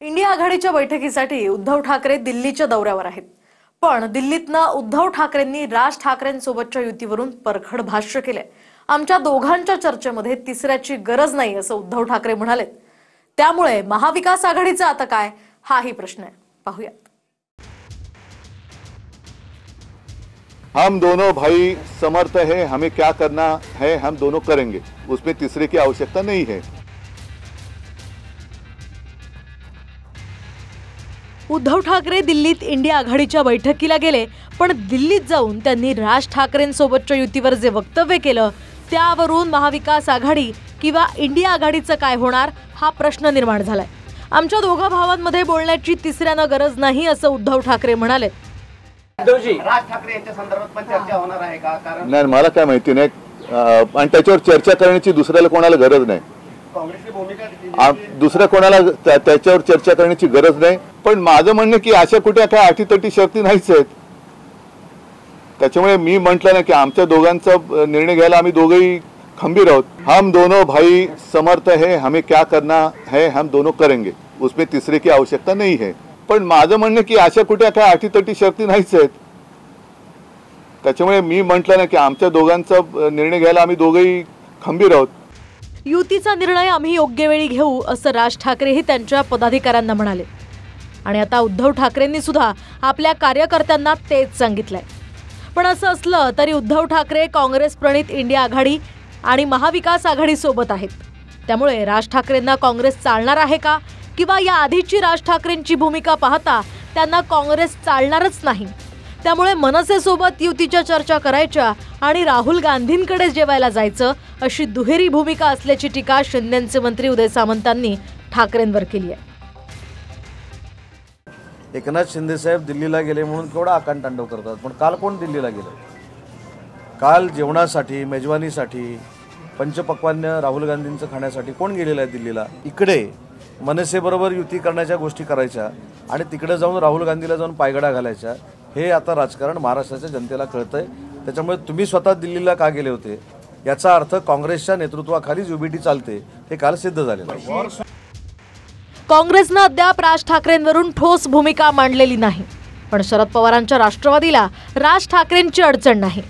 India आघाडीच्या बैठकीसाठी उद्धव ठाकरे दिल्लीच्या दौऱ्यावर आहेत। पण दिल्लीतनं उद्धव ठाकरेंनी राज ठाकरेंसोबतच्या युतीवरून परखड भाष्य केले। आमच्या दोघांच्या चर्चेमध्ये तिसऱ्याची गरज नाही असं उद्धव ठाकरे म्हणाले। त्यामुळे महाविकास आघाडीचा आता काय हाही प्रश्न आहे। पाहूयात। हम दोनों भाई समर्थ हैं, हमें क्या करना है हम दोनों करेंगे, उसमें तीसरे की आवश्यकता नहीं है। उद्धव ठाकरे दिल्लीत इंडिया आघाडीच्या बैठकीला गेले, पण दिल्लीत जाऊन त्यांनी राज ठाकरेंसोबतच्या युतीवर जे वक्तव्य केलं त्यावरून महाविकास आघाडी किंवा इंडिया आघाडीचं काय होणार हा प्रश्न निर्माण झालाय। आमच्या दोघा भावांमध्ये बोलण्याची तिसऱ्यानं गरज नाही असं उद्धव ठाकरे म्हणाले। उद्धवजी, राज ठाकरे यांच्या संदर्भात पण चर्चा होणार आहे का? कारण नाही, मला काय माहिती नाही आणि त्याच्यावर चर्चा करण्याची दुसऱ्याला कोणाला गरज नाही। काँग्रेसची भूमिका दुसऱ्या कोणाला त्याच्यावर चर्चा करण्याची गरज नाही। पण माझं म्हणणं की अशा कुठे काय अटीतटी शर्ती नाहीच आहेत। त्याच्यामुळे मी म्हटलं ना की आमच्या दोघांचा निर्णय घ्यायला आम्ही दोघेही खंबीर आहोत। हम दोनों भाई समर्थ हैं, हमें क्या करना है हम दोनों करेंगे, उसमें तीसरे की आवश्यकता नहीं है। पण माझं म्हणणं की अशा कुठे काय अटीतटी शर्ती नाहीच आहेत। त्याच्यामुळे मी म्हटलं ना की आमच्या दोघांचा निर्णय घ्यायला आम्ही दोघेही खंबीर आहोत। युतीचा निर्णय आम्ही योग्य वेळी घेऊ असं राज ठाकरेही त्यांच्या पदाधिकाऱ्यांना म्हणाले। आणि आता उद्धव ठाकरेंनी सुद्धा आपल्या कार्यकर्त्यांना तेच सांगितलंय। पण असं असलं तरी उद्धव ठाकरे काँग्रेस प्रणित इंडिया आघाडी आणि महाविकास आघाडी सोबत आहेत। त्यामुळे राज ठाकरेंना काँग्रेस चालणार आहे का, किंवा या आधीची राज ठाकरेंची भूमिका पाहता त्यांना काँग्रेस चालणारच नाही। त्यामुळे मनसेसोबत युतीच्या चर्चा करायच्या आणि राहुल गांधींकडे जेवायला जायचं अशी दुहेरी भूमिका असल्याची टीका शिंदेचे मंत्री उदय सामंतांनी ठाकरेंवर केली आहे। एकनाथ शिंदे साहेब दिल्लीला गेले म्हणून केवढा आकांतांडव करतात, पण काल कोण दिल्लीला गेलं? काल जेवणासाठी, मेजवानीसाठी, पंचपक्वान्न राहुल गांधींचं खाण्यासाठी कोण गेलेलं आहे दिल्लीला? इकडे मनसेबरोबर युती करण्याच्या गोष्टी करायच्या आणि तिकडे जाऊन राहुल गांधीला जाऊन पायगडा घालायच्या, हे आता राजकारण महाराष्ट्राच्या जनतेला कळतंय। त्याच्यामुळे तुम्ही स्वतः दिल्लीला का गेले होते याचा अर्थ काँग्रेसच्या नेतृत्वाखालीच युबीटी चालते हे काल सिद्ध झालेलं आहे। काँग्रेसनं अद्याप राज ठाकरेंवरून ठोस भूमिका मांडलेली नाही, पण शरद पवारांच्या राष्ट्रवादीला राज ठाकरेंची अडचण नाही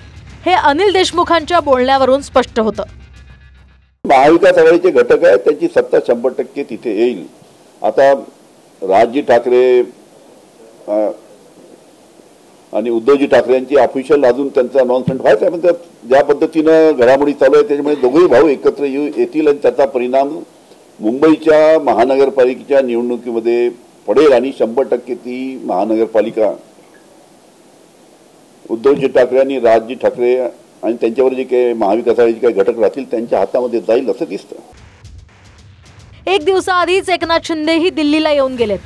हे अनिल देशमुखांच्या बोलण्यावरून स्पष्ट होतं। महाविकास आघाडीचे घटक आहेत, त्याची सत्ता 100% तिथे येईल। आता राजजी ठाकरे आणि उद्धवजी ठाकरे यांची ऑफिशियल अजून त्यांचा अनाउन्समेंट व्हायचं आहे, पण ज्या पद्धतीनं घडामोडी चालू आहे त्याच्यामुळे दोघेही भाऊ एकत्र येतील आणि त्याचा परिणाम मुंबईच्या महानगरपालिकेच्या निवडणुकीमध्ये पडेल आणि 100% ती महानगरपालिका उद्धवजी ठाकरे आणि राजजी ठाकरे आणि त्यांच्यावर जे काही महाविकास आघाडीचे काही घटक राहतील त्यांच्या हातामध्ये जाईल असं दिसतं। एक दिवसाआधीच एकनाथ शिंदेही दिल्लीला येऊन गेलेत।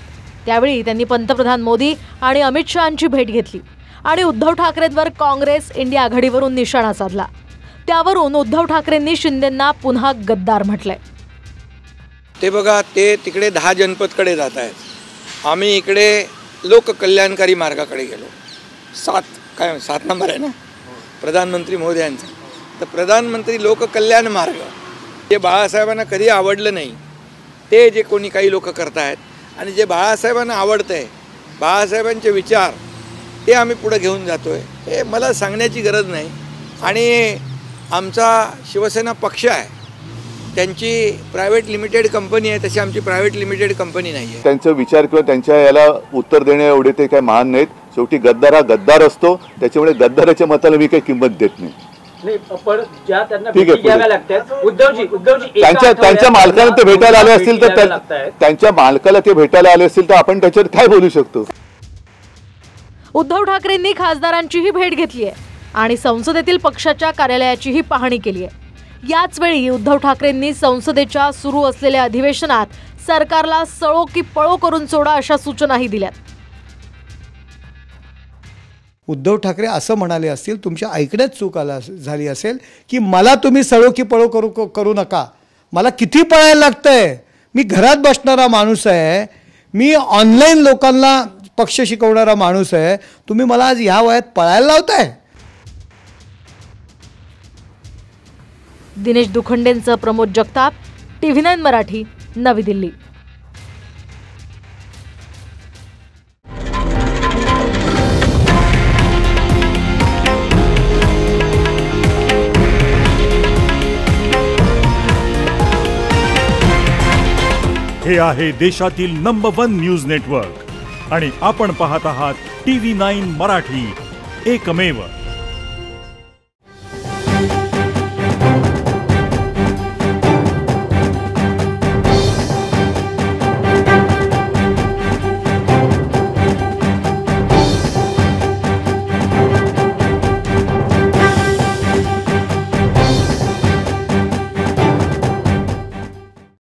त्यावेळी त्यांनी पंतप्रधान मोदी आणि अमित शहांची भेट घेतली आणि उद्धव ठाकरेंवर काँग्रेस इंडिया आघाडीवरून निशाणा साधला। त्यावरून उद्धव ठाकरेंनी शिंदेंना पुन्हा गद्दार म्हटलंय। ते बघा, ते तिकडे 10 जनपदकडे जात आहेत, आम्ही इकडे लोककल्याणकारी मार्गाकडे गेलो। 7 नंबर आहे ना प्रधानमंत्री मोदी यांचा, तर प्रधानमंत्री लोककल्याण मार्ग जे बाळासाहेबांना कधी आवडलं नाही ते जे कोणी काही लोक करतायत, आणि जे बाळासाहेबांना आवडतंय, बाळासाहेबांचे विचार ते आम्ही पुढे घेऊन जातोय, हे मला सांगण्याची गरज नाही। आणि आमचा शिवसेना पक्ष आहे, त्यांची प्रायव्हेट लिमिटेड कंपनी आहे, तशी आमची प्रायव्हेट लिमिटेड कंपनी नाही आहे। त्यांचा विचार किंवा त्यांच्या याला उत्तर देणे एवढे ते काही महान नाहीत। शेवटी गद्दार हा गद्दार असतो, त्याच्यामुळे गद्दाराच्या मताला मी काही किंमत देत नाही। त्यांच्या मालकाला ते भेटायला आले असतील तर त्यांच्या मालकाला ते भेटायला आले असतील तर आपण त्याच्यावर काय बोलू शकतो? उद्धव ठाकरेंनी खासदारांचीही भेट घेतली आहे आणि संसदेतील पक्षाच्या कार्यालयाचीही पाहणी केली आहे। याच वेळी उद्धव ठाकरेंनी संसदेच्या सुरू असलेल्या अधिवेशनात सरकारला सळो की पळो करून सोडा अशा सूचनाही दिल्यात। उद्धव ठाकरे असं म्हणाले असतील, तुमच्या ऐकण्यात चूक झाली असेल की मला तुम्ही सळो की पळो करू नका, मला किती पळायला लागतंय, मी घरात बसणारा माणूस आहे, मी ऑनलाईन लोकांना पक्ष शिकवणारा माणूस आहे, तुम्ही मला आज ह्या वयात पळायला लावताय। दिनेश दुखंडेंचं प्रमोद जगताप, TV9 मराठी, नवी दिल्ली। हे आहे देशातील नंबर 1 न्यूज नेटवर्क आणि आपण पाहत आहात TV9 मराठी, एकमेव.